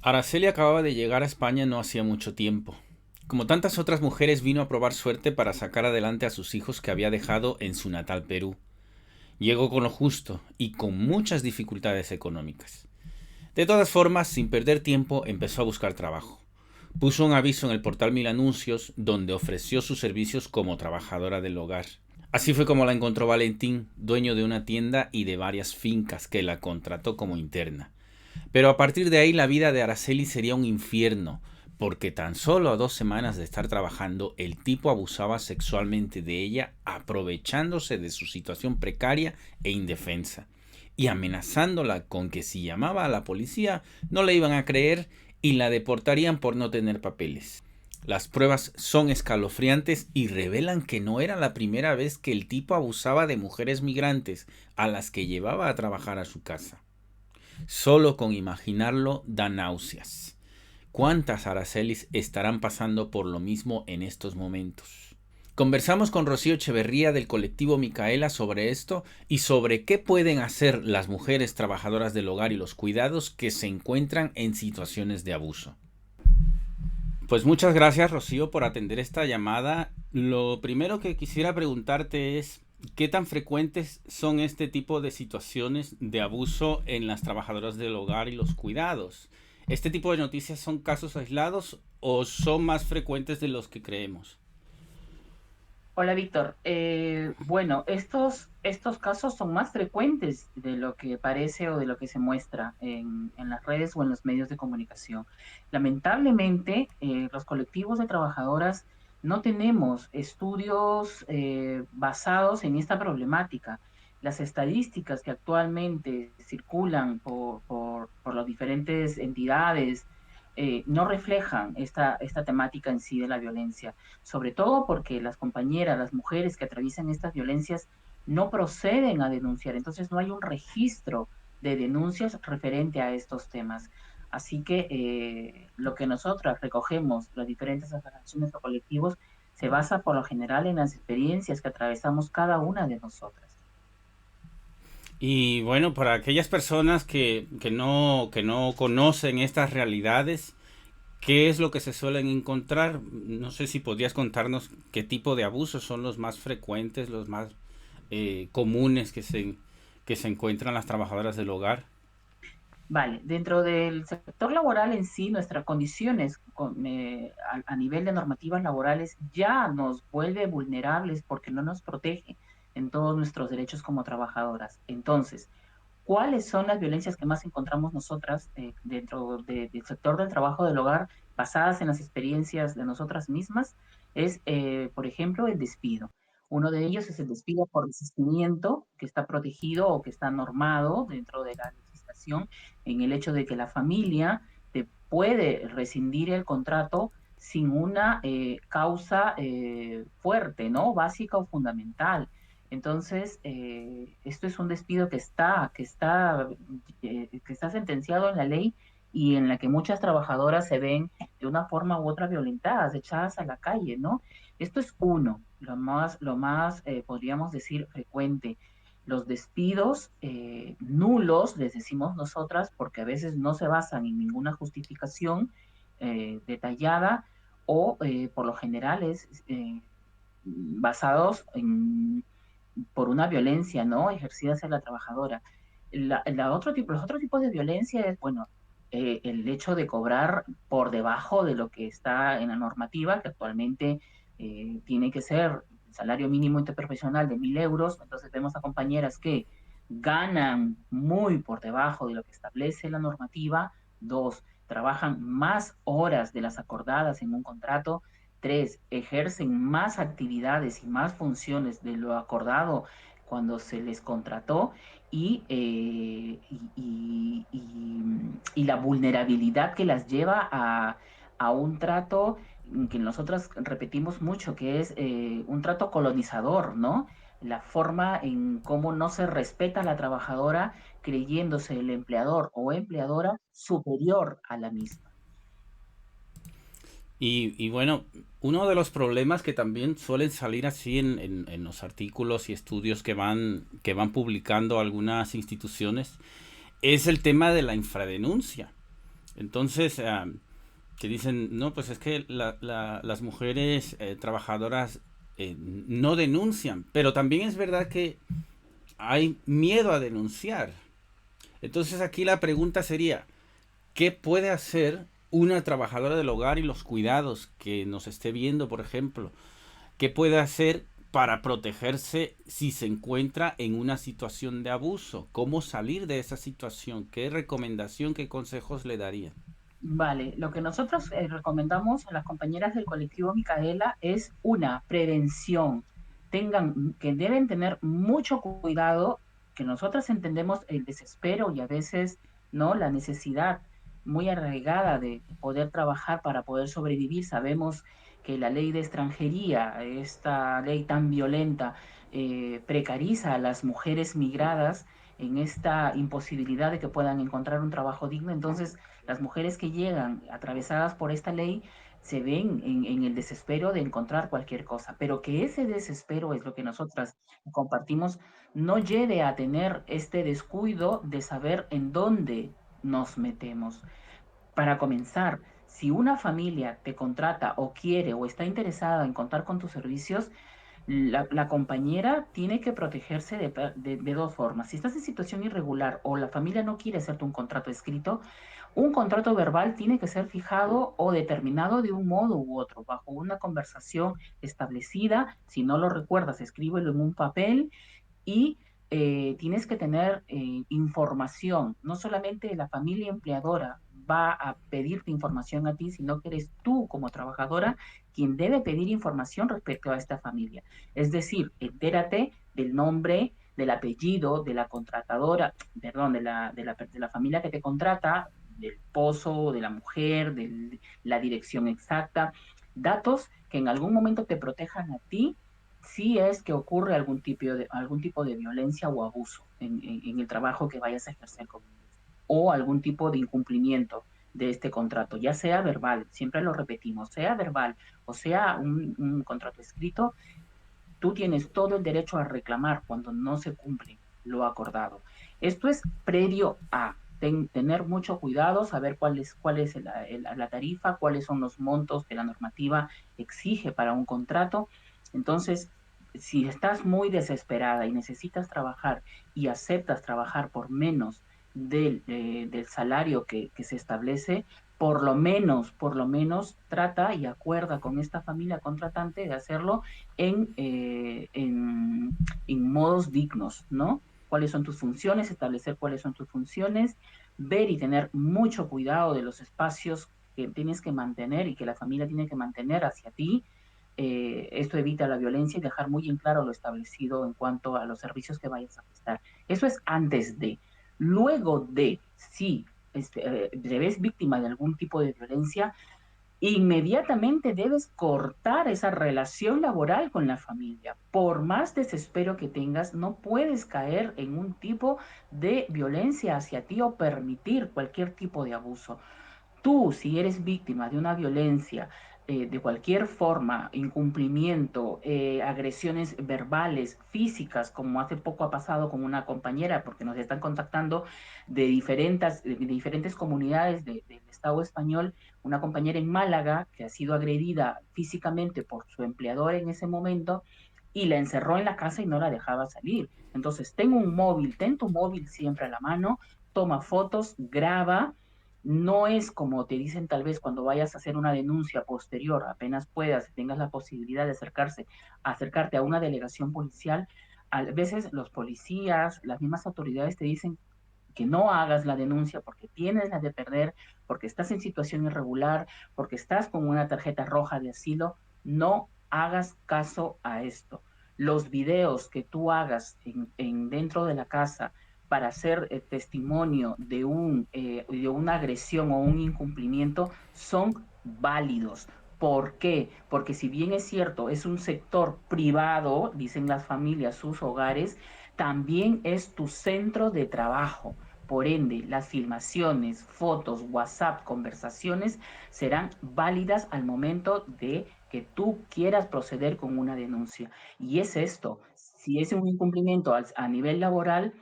Araceli acababa de llegar a España no hacía mucho tiempo. Como tantas otras mujeres vino a probar suerte para sacar adelante a sus hijos que había dejado en su natal Perú. Llegó con lo justo y con muchas dificultades económicas. De todas formas, sin perder tiempo, empezó a buscar trabajo. Puso un aviso en el portal Mil Anuncios donde ofreció sus servicios como trabajadora del hogar. Así fue como la encontró Valentín, dueño de una tienda y de varias fincas, que la contrató como interna. Pero a partir de ahí la vida de Araceli sería un infierno, porque tan solo a 2 semanas de estar trabajando, el tipo abusaba sexualmente de ella, aprovechándose de su situación precaria e indefensa, y amenazándola con que si llamaba a la policía no le iban a creer y la deportarían por no tener papeles. Las pruebas son escalofriantes y revelan que no era la primera vez que el tipo abusaba de mujeres migrantes a las que llevaba a trabajar a su casa. Solo con imaginarlo da náuseas. ¿Cuántas Aracelis estarán pasando por lo mismo en estos momentos? Conversamos con Rocío Echeverría del colectivo Micaela sobre esto y sobre qué pueden hacer las mujeres trabajadoras del hogar y los cuidados que se encuentran en situaciones de abuso. Pues muchas gracias, Rocío, por atender esta llamada. Lo primero que quisiera preguntarte es, ¿qué tan frecuentes son este tipo de situaciones de abuso en las trabajadoras del hogar y los cuidados? ¿Este tipo de noticias son casos aislados o son más frecuentes de los que creemos? Hola, Víctor. Bueno, estos casos son más frecuentes de lo que parece o de lo que se muestra en las redes o en los medios de comunicación. Lamentablemente, los colectivos de trabajadoras no tenemos estudios basados en esta problemática. Las estadísticas que actualmente circulan por las diferentes entidades no reflejan esta temática en sí de la violencia, sobre todo porque las compañeras, las mujeres que atraviesan estas violencias no proceden a denunciar, entonces no hay un registro de denuncias referente a estos temas. Así que lo que nosotras recogemos, las diferentes asociaciones o colectivos, se basa por lo general en las experiencias que atravesamos cada una de nosotras. Y bueno, para aquellas personas que no conocen estas realidades, ¿qué es lo que se suelen encontrar? No sé si podrías contarnos qué tipo de abusos son los más frecuentes, los más comunes que se encuentran las trabajadoras del hogar. Vale, dentro del sector laboral en sí, nuestras condiciones a nivel de normativas laborales ya nos vuelve vulnerables porque no nos protege en todos nuestros derechos como trabajadoras. Entonces, ¿cuáles son las violencias que más encontramos nosotras del sector del trabajo del hogar basadas en las experiencias de nosotras mismas? Es, por ejemplo, el despido. Uno de ellos es el despido por desistimiento, que está protegido o que está normado dentro de la legislación, en el hecho de que la familia te puede rescindir el contrato sin una causa fuerte, ¿no? Básica o fundamental. Entonces, esto es un despido que está sentenciado en la ley y en la que muchas trabajadoras se ven de una forma u otra violentadas, echadas a la calle, ¿no? Esto es uno, lo más podríamos decir, frecuente. Los despidos nulos, les decimos nosotras, porque a veces no se basan en ninguna justificación detallada o por lo general basados por una violencia, ¿no? Ejercida hacia la trabajadora. Los otros tipos de violencia es, bueno, el hecho de cobrar por debajo de lo que está en la normativa, que actualmente tiene que ser el salario mínimo interprofesional de 1.000 euros. Entonces vemos a compañeras que ganan muy por debajo de lo que establece la normativa. Dos, trabajan más horas de las acordadas en un contrato. Tres, ejercen más actividades y más funciones de lo acordado cuando se les contrató y la vulnerabilidad que las lleva a un trato que nosotros repetimos mucho, que es un trato colonizador, ¿no? La forma en cómo no se respeta a la trabajadora creyéndose el empleador o empleadora superior a la misma. Y bueno, uno de los problemas que también suelen salir así en los artículos y estudios que van publicando algunas instituciones es el tema de la infradenuncia. Entonces, que dicen, no, pues es que las mujeres trabajadoras no denuncian, pero también es verdad que hay miedo a denunciar. Entonces aquí la pregunta sería, ¿qué puede hacer una trabajadora del hogar y los cuidados que nos esté viendo, por ejemplo? ¿Qué puede hacer para protegerse si se encuentra en una situación de abuso? ¿Cómo salir de esa situación? ¿Qué recomendación, qué consejos le daría? Vale, lo que nosotros recomendamos a las compañeras del colectivo Micaela es una prevención. Que deben tener mucho cuidado, que nosotros entendemos el desespero y a veces, ¿no? La necesidad muy arraigada de poder trabajar para poder sobrevivir. Sabemos que la ley de extranjería, esta ley tan violenta, precariza a las mujeres migradas en esta imposibilidad de que puedan encontrar un trabajo digno. Entonces, las mujeres que llegan atravesadas por esta ley se ven en el desespero de encontrar cualquier cosa, pero que ese desespero es lo que nosotras compartimos, no lleve a tener este descuido de saber en dónde nos metemos. Para comenzar, si una familia te contrata o quiere o está interesada en contar con tus servicios, la compañera tiene que protegerse de dos formas. Si estás en situación irregular o la familia no quiere hacerte un contrato escrito, un contrato verbal tiene que ser fijado o determinado de un modo u otro, bajo una conversación establecida. Si no lo recuerdas, escríbelo en un papel y tienes que tener información. No solamente la familia empleadora va a pedirte información a ti, sino que eres tú como trabajadora quien debe pedir información respecto a esta familia. Es decir, entérate del nombre, del apellido, de la contratadora, perdón, de la familia que te contrata, del esposo, de la mujer, de la dirección exacta, datos que en algún momento te protejan a ti si es que ocurre algún tipo de violencia o abuso en el trabajo que vayas a ejercer con ellos, o algún tipo de incumplimiento de este contrato, ya sea verbal, siempre lo repetimos, sea verbal o sea un contrato escrito, tú tienes todo el derecho a reclamar cuando no se cumple lo acordado. Esto es previo a tener mucho cuidado, saber cuál es la tarifa, cuáles son los montos que la normativa exige para un contrato. Entonces, si estás muy desesperada y necesitas trabajar y aceptas trabajar por menos del salario que se establece, por lo menos trata y acuerda con esta familia contratante de hacerlo en, eh, en, en modos dignos, ¿no? ¿Cuáles son tus funciones? Establecer cuáles son tus funciones, ver y tener mucho cuidado de los espacios que tienes que mantener y que la familia tiene que mantener hacia ti. Esto evita la violencia y dejar muy en claro lo establecido en cuanto a los servicios que vayas a prestar. Eso es antes de. Luego de, si te ves víctima de algún tipo de violencia, inmediatamente debes cortar esa relación laboral con la familia. Por más desespero que tengas, no puedes caer en un tipo de violencia hacia ti o permitir cualquier tipo de abuso. Tú, si eres víctima de una violencia de cualquier forma, incumplimiento, agresiones verbales, físicas, como hace poco ha pasado con una compañera, porque nos están contactando de diferentes comunidades del Estado español, una compañera en Málaga que ha sido agredida físicamente por su empleador en ese momento y la encerró en la casa y no la dejaba salir. Entonces, ten tu móvil siempre a la mano, toma fotos, graba. No es como te dicen tal vez cuando vayas a hacer una denuncia posterior, apenas puedas y tengas la posibilidad de acercarte a una delegación policial. A veces los policías, las mismas autoridades te dicen que no hagas la denuncia porque tienes la de perder, porque estás en situación irregular, porque estás con una tarjeta roja de asilo. No hagas caso a esto. Los videos que tú hagas dentro de la casa para hacer testimonio de una agresión o un incumplimiento son válidos. ¿Por qué? Porque si bien es cierto, es un sector privado, dicen las familias, sus hogares, también es tu centro de trabajo. Por ende, las filmaciones, fotos, WhatsApp, conversaciones serán válidas al momento de que tú quieras proceder con una denuncia. Y es esto, si es un incumplimiento a nivel laboral,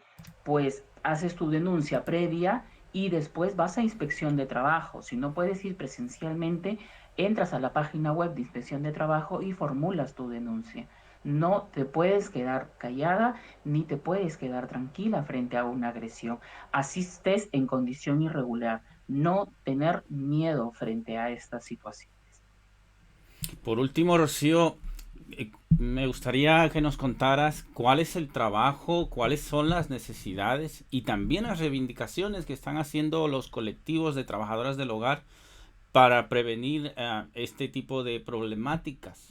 pues haces tu denuncia previa y después vas a inspección de trabajo. Si no puedes ir presencialmente, entras a la página web de inspección de trabajo y formulas tu denuncia. No te puedes quedar callada ni te puedes quedar tranquila frente a una agresión. Así estés en condición irregular. No tener miedo frente a estas situaciones. Por último, Rocío, me gustaría que nos contaras cuál es el trabajo, cuáles son las necesidades y también las reivindicaciones que están haciendo los colectivos de trabajadoras del hogar para prevenir este tipo de problemáticas.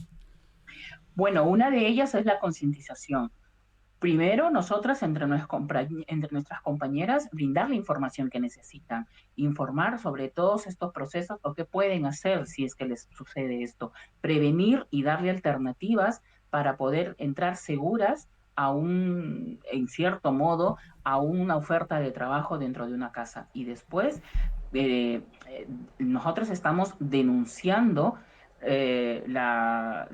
Bueno, una de ellas es la concientización. Primero, nosotras entre nuestras compañeras, brindar la información que necesitan, informar sobre todos estos procesos o qué pueden hacer si es que les sucede esto, prevenir y darle alternativas para poder entrar seguras en cierto modo, a una oferta de trabajo dentro de una casa. Y después, nosotros estamos denunciando la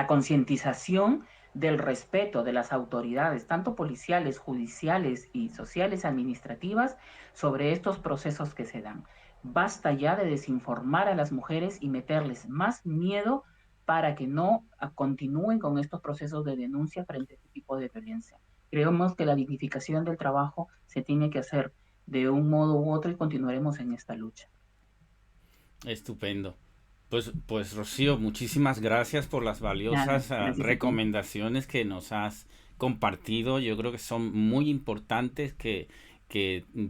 concientización del respeto de las autoridades, tanto policiales, judiciales y sociales administrativas, sobre estos procesos que se dan. Basta ya de desinformar a las mujeres y meterles más miedo para que no continúen con estos procesos de denuncia frente a este tipo de violencia. Creemos que la dignificación del trabajo se tiene que hacer de un modo u otro y continuaremos en esta lucha. Estupendo. Pues Rocío, muchísimas gracias por las Nada, valiosas gracias a ti. recomendaciones que nos has compartido. Yo creo que son muy importantes que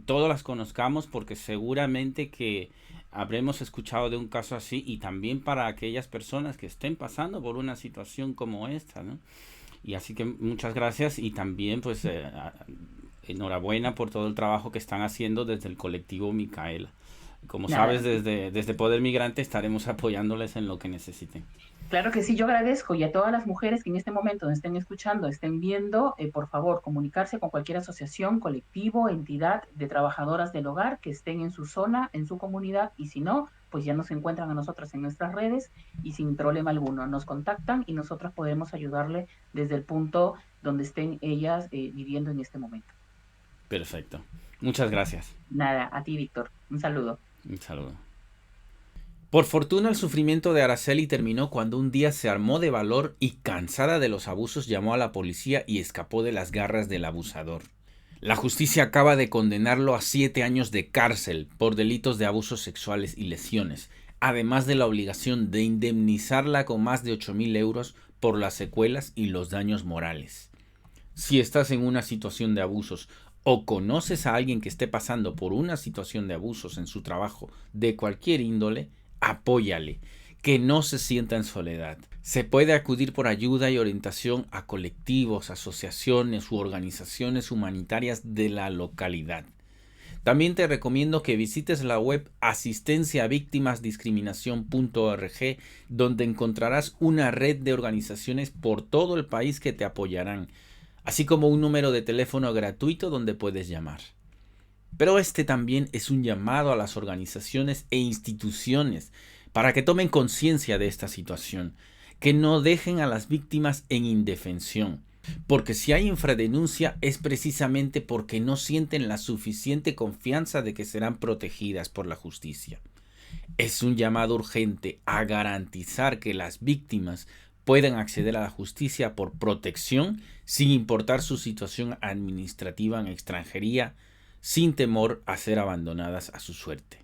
todos las conozcamos porque seguramente que habremos escuchado de un caso así y también para aquellas personas que estén pasando por una situación como esta, ¿no? Y así que muchas gracias y también pues enhorabuena por todo el trabajo que están haciendo desde el colectivo Micaela. Como Nada, sabes, desde Poder Migrante estaremos apoyándoles en lo que necesiten. claro que sí, yo agradezco y a todas las mujeres que en este momento nos estén escuchando, estén viendo, por favor, comunicarse con cualquier asociación, colectivo, entidad de trabajadoras del hogar que estén en su zona, en su comunidad, y si no, pues ya nos encuentran a nosotras en nuestras redes y sin problema alguno nos contactan y nosotros podemos ayudarle desde el punto donde estén ellas viviendo en este momento. Perfecto. Muchas gracias. Nada, a ti, Víctor. Un saludo. Un saludo. Por fortuna el sufrimiento de Araceli terminó cuando un día se armó de valor y cansada de los abusos llamó a la policía y escapó de las garras del abusador. La justicia acaba de condenarlo a 7 años de cárcel por delitos de abusos sexuales y lesiones, además de la obligación de indemnizarla con más de 8.000 euros por las secuelas y los daños morales. Si estás en una situación de abusos o conoces a alguien que esté pasando por una situación de abusos en su trabajo de cualquier índole, apóyale, que no se sienta en soledad. Se puede acudir por ayuda y orientación a colectivos, asociaciones u organizaciones humanitarias de la localidad. También te recomiendo que visites la web asistenciavíctimasdiscriminación.org, donde encontrarás una red de organizaciones por todo el país que te apoyarán, así como un número de teléfono gratuito donde puedes llamar. Pero este también es un llamado a las organizaciones e instituciones para que tomen conciencia de esta situación, que no dejen a las víctimas en indefensión, porque si hay infradenuncia es precisamente porque no sienten la suficiente confianza de que serán protegidas por la justicia. Es un llamado urgente a garantizar que las víctimas puedan acceder a la justicia por protección sin importar su situación administrativa en extranjería, sin temor a ser abandonadas a su suerte.